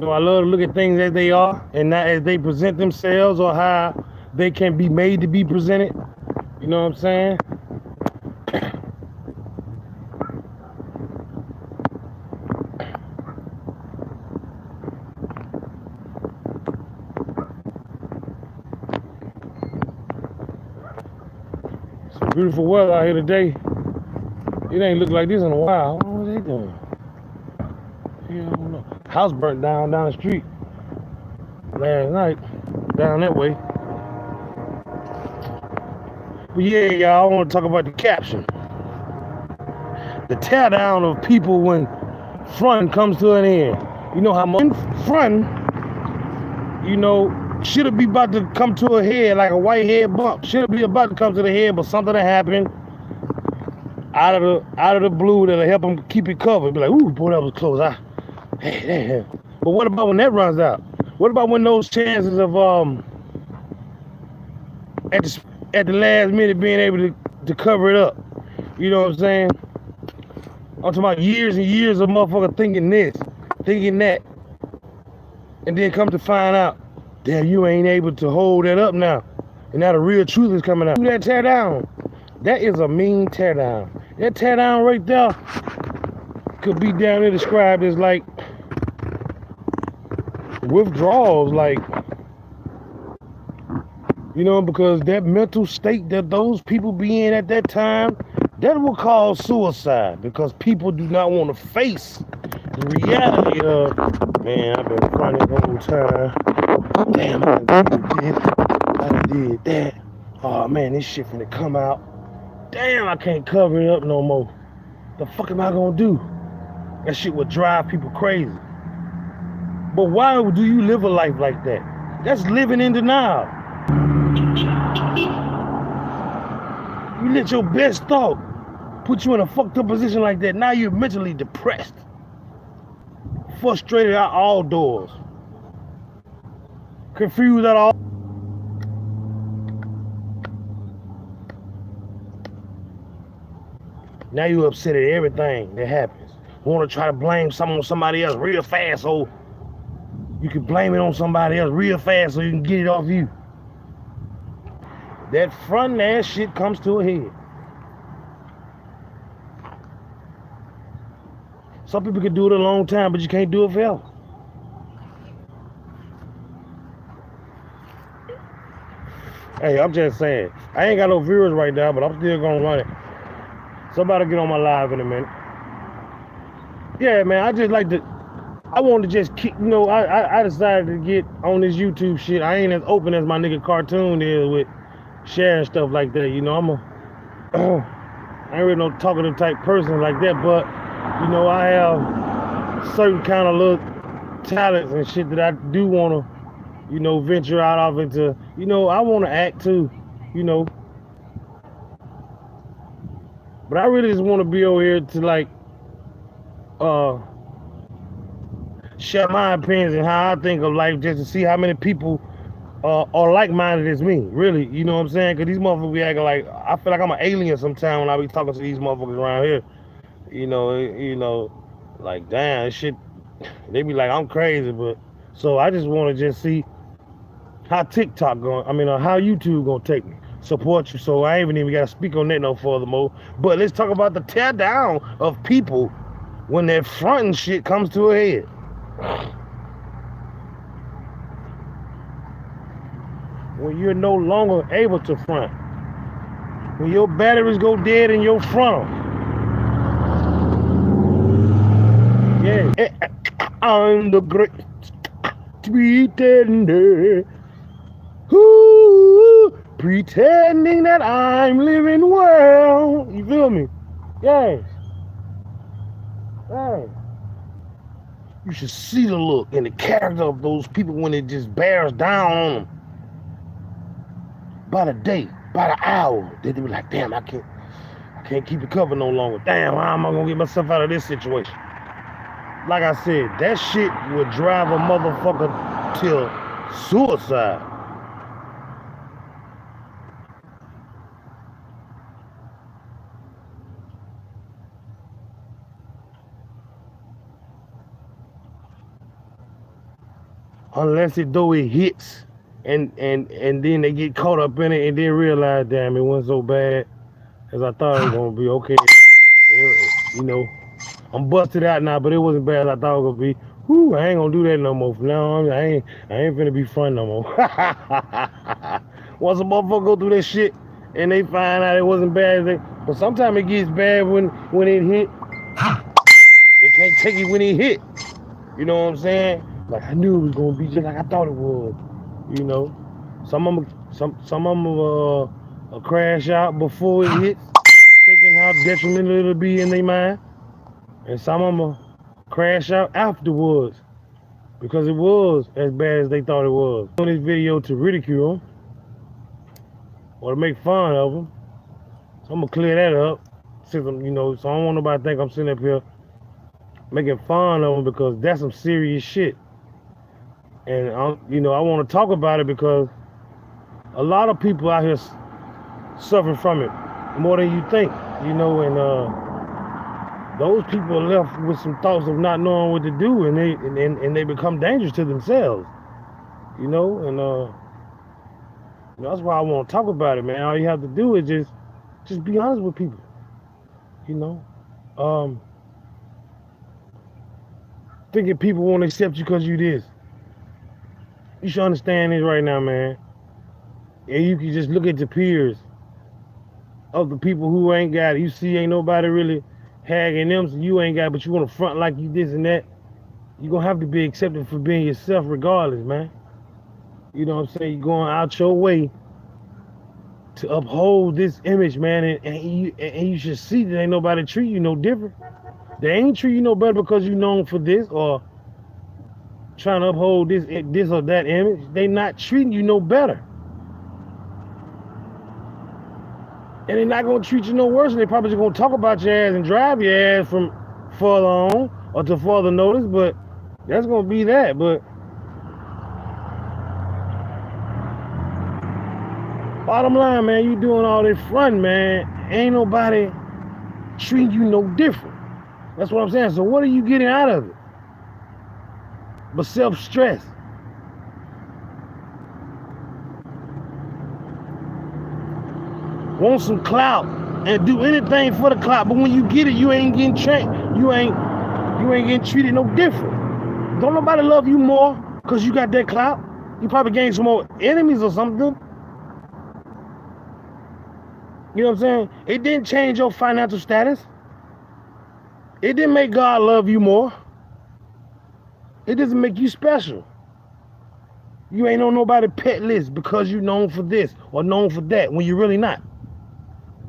I love to look at things as they are and not as they present themselves or how they can be made to be presented. You know what I'm saying? It's beautiful weather out here today. It ain't looked like this in a while. I don't know what they doing. Yeah, I don't know. House burnt down the street last night, down that way. But yeah, y'all, I want to talk about the caption. The teardown of people when front comes to an end. You know how much front, should it be about to come to a head like a white head bump? Should it be about to come to the head, but something that happened out of the blue that'll help them keep it covered. Be like, ooh, boy, that was close. Hey. But what about when that runs out? What about when those chances of at the last minute being able to cover it up? You know what I'm saying? I'm talking about years and years of motherfucker thinking this, thinking that, and then come to find out, damn, you ain't able to hold that up now. And now the real truth is coming out. Do that tear down. That is a mean tear down. That tear down right there could be down there described as like withdrawals, like, because that mental state that those people be in at that time, that will cause suicide because people do not want to face the reality of, man, I've been running the whole time. Damn, I done did this, I done did that. Oh man, this shit finna come out. Damn, I can't cover it up no more. The fuck am I gonna do? That shit would drive people crazy. But why do you live a life like that? That's living in denial. You let your best thought put you in a fucked up position like that. Now you're mentally depressed, frustrated out all doors, confused at all. Now you upset at everything that happens. Want to try to blame something on somebody else real fast so you can blame it on somebody else real fast so you can get it off you. That front ass shit comes to a head. Some people can do it a long time, but you can't do it forever. Hey, I'm just saying. I ain't got no viewers right now, but I'm still gonna run it. Somebody get on my live in a minute. Yeah, man, I want to just keep, I decided to get on this YouTube shit. I ain't as open as my nigga Cartoon is with sharing stuff like that. I ain't really no talkative type person like that, but, I have certain kind of little talents and shit that I do want to, venture out of into, I want to act too, you know, but I really just want to be over here to like, uh, share my opinions and how I think of life just to see how many people are like-minded as me, really. You know what I'm saying? Because these motherfuckers be acting like, I feel like I'm an alien sometimes when I be talking to these motherfuckers around here. Like, damn, this shit, they be like, I'm crazy, but, so I just want to just see how TikTok going, how YouTube gonna take me, support you, so I ain't even got to speak on that no furthermore. But let's talk about the tear down of people when that front and shit comes to a head. When you're no longer able to front. When your batteries go dead in your frontal. Yeah. I'm the great pretender. Who pretending that I'm living well. You feel me? Yes. Hey. You should see the look and the character of those people when it just bears down on them. By the day, by the hour, they be like, damn, I can't keep it covered no longer. Damn, how am I gonna get myself out of this situation? Like I said, that shit would drive a motherfucker till suicide. unless it hits, and then they get caught up in it and then realize, damn, it wasn't so bad as I thought it was gonna be. Okay, you know, I'm busted out now, but it wasn't bad as I thought it was gonna be. Whoo, I ain't gonna do that no more. From now on, I ain't finna be fun no more. Once a motherfucker go through that shit and they find out it wasn't bad, but sometimes it gets bad when it hit. They can't take it when it hit. You know what I'm saying? Like I knew it was gonna be just like I thought it was. You know, some of them will crash out before it hits, thinking how detrimental it'll be in their mind, and some of them will crash out afterwards because it was as bad as they thought it was. On this video to ridicule them or to make fun of them, so I'm gonna clear that up. Since I'm, so I don't want nobody to think I'm sitting up here making fun of them because that's some serious shit. And I want to talk about it because a lot of people out here suffering from it more than you think, and those people are left with some thoughts of not knowing what to do, and they become dangerous to themselves, and that's why I want to talk about it, man. All you have to do is just be honest with people, thinking people won't accept you because you this. You should understand this right now, man. And you can just look at the peers of the people who ain't got it. You see ain't nobody really hagging them, so you ain't got it, but you want to front like you this and that. You're going to have to be accepted for being yourself regardless, man. You know what I'm saying? You're going out your way to uphold this image, man, and you should see that ain't nobody treat you no different. They ain't treat you no better because you known for this or trying to uphold this or that image. They not treating you no better. And they're not going to treat you no worse. And they probably just going to talk about your ass and drive your ass from further on or to further notice. But that's going to be that. But bottom line, man, you doing all this fun, man. Ain't nobody treating you no different. That's what I'm saying. So what are you getting out of it? But self-stress. Want some clout and do anything for the clout, but when you get it, you ain't getting trained. You ain't getting treated no different. Don't nobody love you more because you got that clout. You probably gained some more enemies or something. You know what I'm saying? It didn't change your financial status. It didn't make God love you more. It doesn't make you special. You ain't on nobody's pet list because you known for this or known for that when you're really not.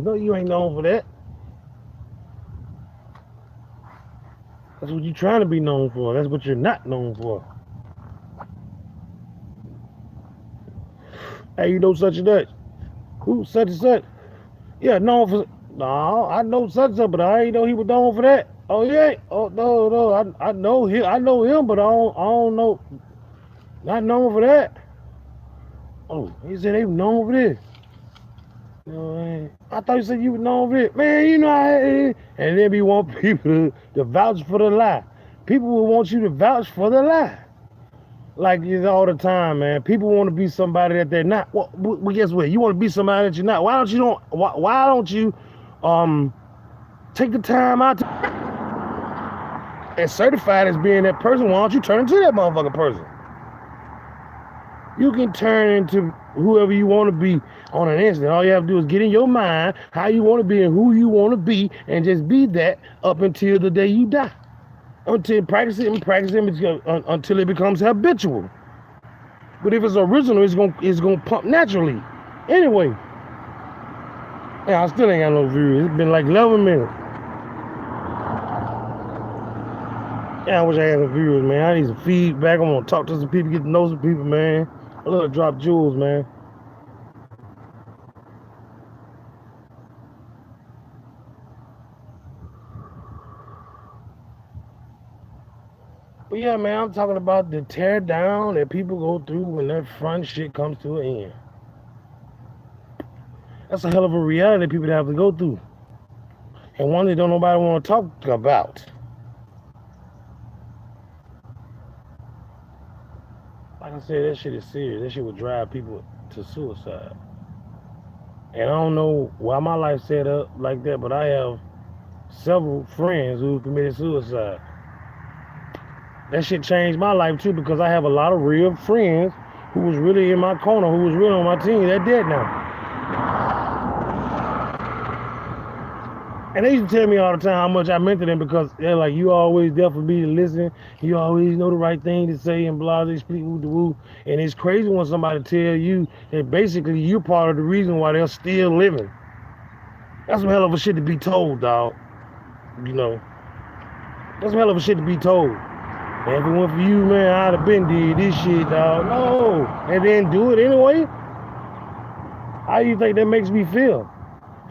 No, you ain't known for that. That's what you're trying to be known for. That's what you're not known for. Hey, you know such and such? Who such and such? Yeah, known for. No, I know such and such, but I ain't know he was known for that. Oh yeah. Oh no. I know him. I know him, but I don't know. Not known for that. Oh, he said they were known for this. I thought you said you were known for it. Man, and then we want people to vouch for the lie. People will want you to vouch for the lie. Like it's all the time, man. People want to be somebody that they're not. Well, guess what? You want to be somebody that you're not. Why don't you take the time out to and certified as being that person? Why don't you turn into that motherfucking person? You can turn into whoever you want to be on an instant. All you have to do is get in your mind how you want to be and who you want to be, and just be that up until the day you die. Practice it until it becomes habitual. But if it's original, it's gonna pump naturally. Anyway, yeah, I still ain't got no views. It's been like 11 minutes. Yeah, I wish I had some viewers, man. I need some feedback. I want to talk to some people, get to know some people, man. I love to drop jewels, man. But yeah, man, I'm talking about the tear down that people go through when that fun shit comes to an end. That's a hell of a reality people have to go through. And one that don't nobody want to talk about. like I said, that shit is serious. That shit would drive people to suicide. And I don't know why my life set up like that, but I have several friends who committed suicide. That shit changed my life too, because I have a lot of real friends who was really in my corner, who was really on my team. They're dead now. And they used to tell me all the time how much I meant to them, because they're like, you always there for me to listen. You always know the right thing to say and blah, they speak woo to woo. And it's crazy when somebody tell you that basically you're part of the reason why they're still living. That's some hell of a shit to be told, dog. You know, that's some hell of a shit to be told. And if it weren't for you, man, I'd have been did this shit, dog. No, and then do it anyway. How do you think that makes me feel?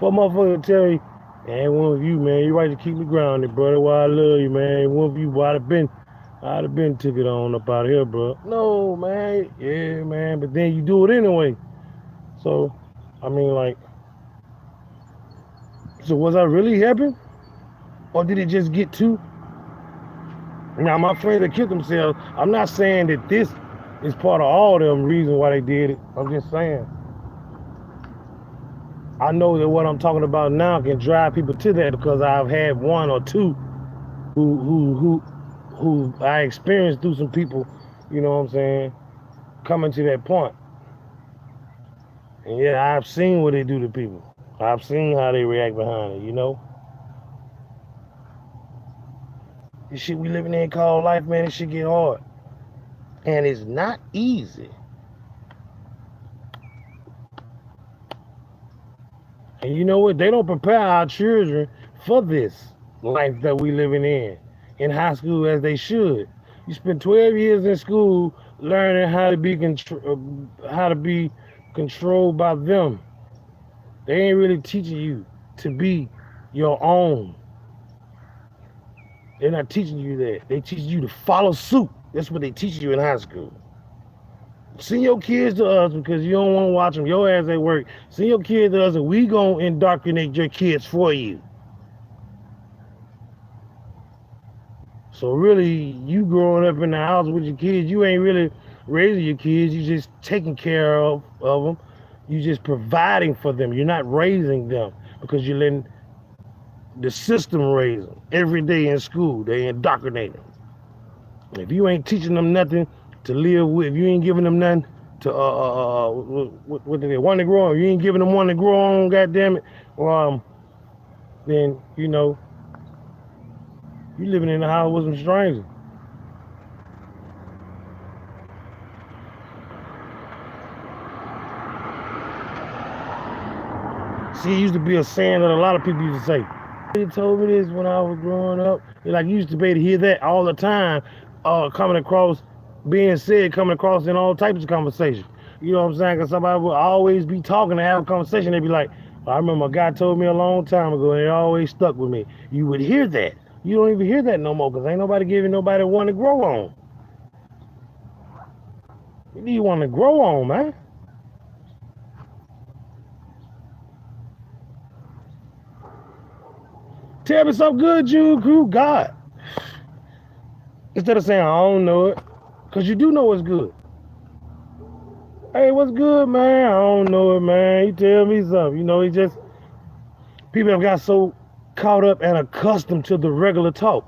For a motherfucker to tell me, man, one of you, man, you right to keep me grounded, brother. Why I love you, man. One of you, boy, I'd have been took it on up out of here, bro. No, man, yeah, man, but then you do it anyway. So, I mean, like, so was I really helping? Or did it just get too? Now, my friends that killed themselves, I'm not saying that this is part of all them reasons why they did it. I'm just saying, I know that what I'm talking about now can drive people to that, because I've had one or two who I experienced through some people, you know what I'm saying, coming to that point. And yeah, I've seen what they do to people. I've seen how they react behind it, you know. This shit we living in called life, man, this shit get hard. And it's not easy. And you know what? They don't prepare our children for this life that we living in high school, as they should. You spend 12 years in school learning how to be controlled by them. They ain't really teaching you to be your own. They're not teaching you that. They teaching you to follow suit. That's what they teach you in high school. Send your kids to us because you don't want to watch them. Your ass at work. Send your kids to us and we gonna indoctrinate your kids for you. So really, you growing up in the house with your kids, you ain't really raising your kids. You just taking care of them. You just providing for them. You're not raising them, because you're letting the system raise them. Every day in school, they indoctrinate them. If you ain't teaching them nothing to live with, if you ain't giving them nothing to what do they want to grow on, you ain't giving them one to grow on, goddamn it, then you know you living in a house with some strangers. See, it used to be a saying that a lot of people used to say. They told me this when I was growing up. Like, you used to be able to hear that all the time, coming across in all types of conversations. You know what I'm saying? Because somebody would always be talking and have a conversation. They'd be like, I remember a guy told me a long time ago, and it always stuck with me. You would hear that. You don't even hear that no more, because ain't nobody giving nobody one to grow on. You need one to grow on, man. Tell me something good, you God. Instead of saying, I don't know it, because you do know what's good. Hey, what's good, man? I don't know it, man. You tell me something. You know, it just, people have got so caught up and accustomed to the regular talk.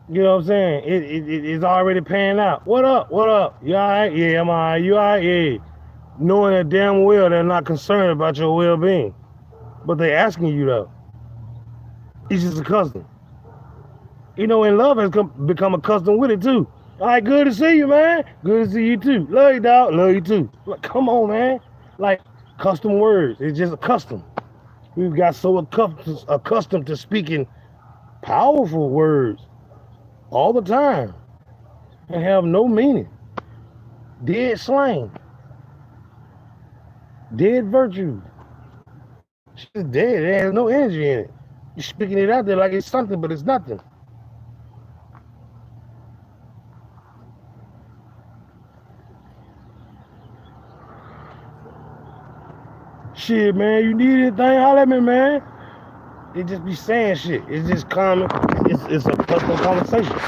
You know what I'm saying? It's already panned out. What up? What up? You all right? Yeah, I'm all right. You all right? Yeah. Knowing that damn well they're not concerned about your well-being. But they're asking you, though. It's just accustomed. You know, and love has become accustomed with it, too. All right, good to see you, man. Good to see you, too. Love you, dog. Love you, too. Like, come on, man. Like, custom words. It's just a custom. We've got so accustomed to speaking powerful words all the time and have no meaning. Dead slang. Dead virtue. It's just dead. It has no energy in it. You're speaking it out there like it's something, but it's nothing. Shit, man, you need anything, holler at me, man. They just be saying shit. It's just common. It's a personal conversation.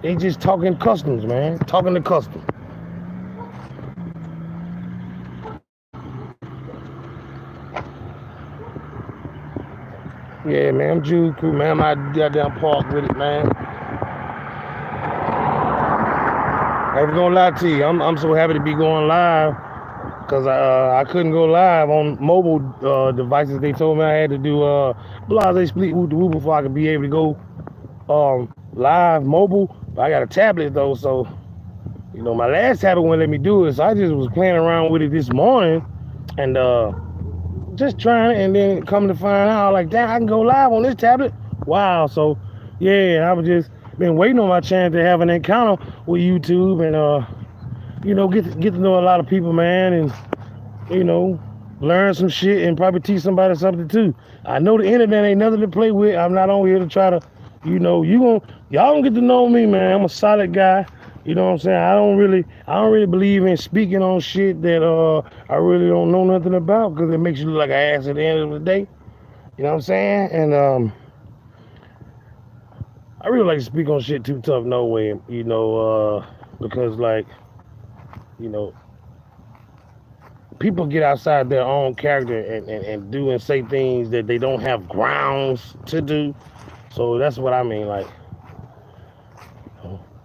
They just talking customs, man. Talking to customs. Yeah, man, I'm Jude Crew, man. I'm out goddamn park with it, man. I ain't gonna lie to you. I'm so happy to be going live because I couldn't go live on mobile devices. They told me I had to do Blase Split Whoop the Whoop before I could be able to go live mobile. But I got a tablet though, so you know my last tablet wouldn't let me do it. So I just was playing around with it this morning and just trying it, and then come to find out like, damn, I can go live on this tablet. Wow. So yeah, I was just been waiting on my chance to have an encounter with YouTube and you know, get to know a lot of people, man, and you know, learn some shit and probably teach somebody something too. I know the internet ain't nothing to play with. I'm not on here to try to, you know, y'all don't get to know me, man. I'm a solid guy. You know what I'm saying? I don't really believe in speaking on shit that I really don't know nothing about, because it makes you look like an ass at the end of the day. You know what I'm saying? And I really like to speak on shit too tough no way, you know, because like, you know, people get outside their own character and do and say things that they don't have grounds to do. So that's what I mean, like,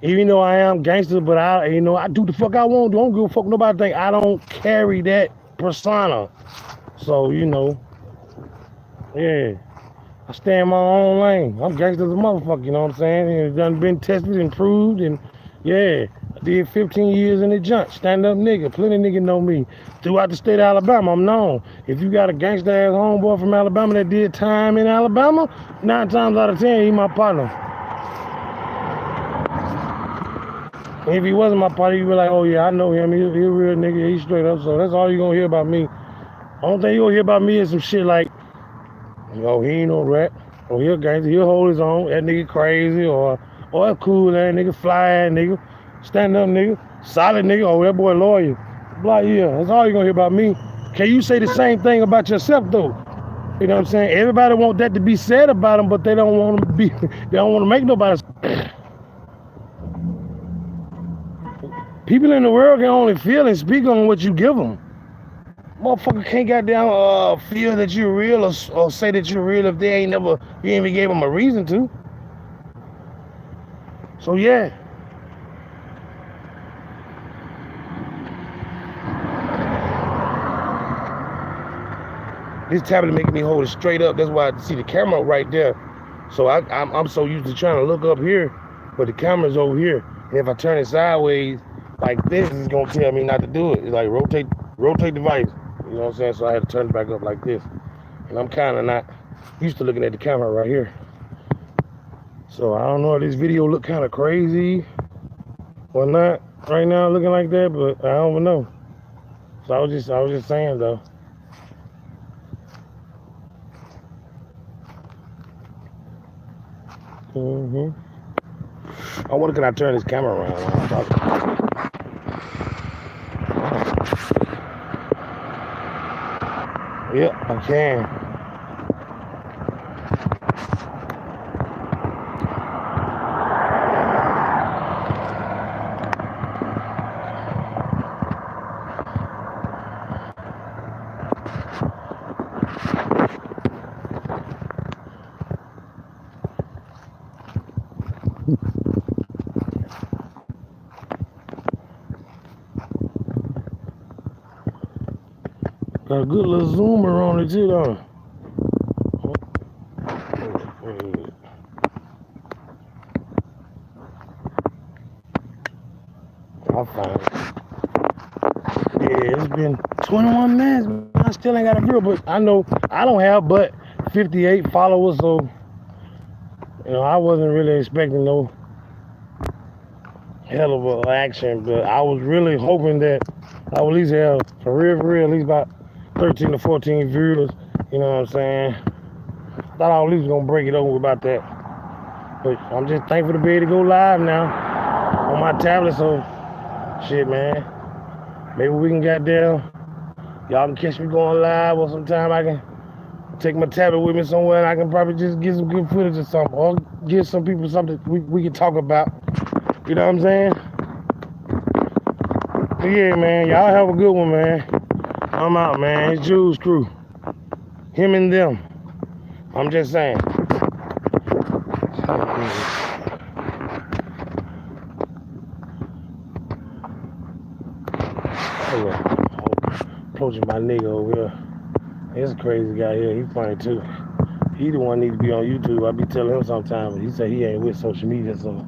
even though I am gangster, but I do the fuck I want to. I don't give a fuck nobody think. I don't carry that persona. So, you know, yeah, I stay in my own lane. I'm gangster as a motherfucker, you know what I'm saying? And it's done been tested and proved, and yeah, I did 15 years in the junk. Stand up nigga. Plenty of niggas know me. Throughout the state of Alabama, I'm known. If you got a gangster ass homeboy from Alabama that did time in Alabama, 9 times out of 10, he my partner. And if he wasn't my partner, you'd be like, oh yeah, I know him. He a real nigga. He's straight up. So that's all you're gonna hear about me. Only thing you're gonna hear about me is some shit like, oh, he ain't no rat. Or he a gangster. He'll hold his own. That nigga crazy. Or a cool ass nigga, fly ass nigga, stand up nigga, solid nigga. Oh, that boy lawyer. Blah, yeah. That's all you're gonna hear about me. Can you say the same thing about yourself though? You know what I'm saying? Everybody want that to be said about them, but they don't want to be. They don't want to make nobody. People in the world can only feel and speak on what you give them. Motherfucker can't goddamn feel that you're real or say that you're real if you ain't even gave them a reason to. So yeah. This tablet making me hold it straight up. That's why I see the camera right there. So I'm so used to trying to look up here, but the camera's over here. And if I turn it sideways like this, it's gonna tell me not to do it. It's like rotate device. You know what I'm saying? So I had to turn it back up like this. And I'm kind of not used to looking at the camera right here. So I don't know if this video look kind of crazy or not right now looking like that, but I don't know. So I was just saying though. I wonder, can I turn this camera around while I'm talking? Yep, I can. Got a good little zoomer on it too, though. I'll find it. Yeah, it's been 21 minutes, man. I still ain't got a girl, but I know I don't have but 58 followers, so you know I wasn't really expecting no hell of a action, but I was really hoping that I would at least have for real, at least about 13 to 14 viewers. You know what I'm saying? I thought I was at least gonna break it over about that, but I'm just thankful to be able to go live now on my tablet. So shit, man. Maybe we can get there. Y'all can catch me going live, or sometime I can take my tablet with me somewhere and I can probably just get some good footage or something, or give some people something we can talk about. You know what I'm saying? But yeah, man, y'all have a good one, man. I'm out, man. It's Jules Crew. Him and them. I'm just saying. Hold up. Approaching my nigga over here. This crazy guy here. He funny too. He the one need to be on YouTube. I be telling him sometimes, but he said he ain't with social media, so